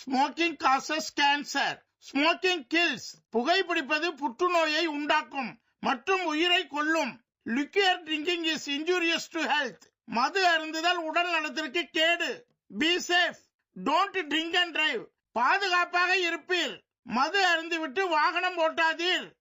Smoking causes cancer. Smoking kills. புகைப்பிடிப்பது புற்றுநோயை உண்டாக்கும் மற்றும் உயிரை கொல்லும். Liquor drinking is injurious to health. மது அருந்துதல் உடல் நலத்திற்கு கேடு. Be safe. Don't drink and drive. பாதுகாப்பாக இருப்பீர். மது அருந்திவிட்டு வாகனம் ஓட்டாதீர்.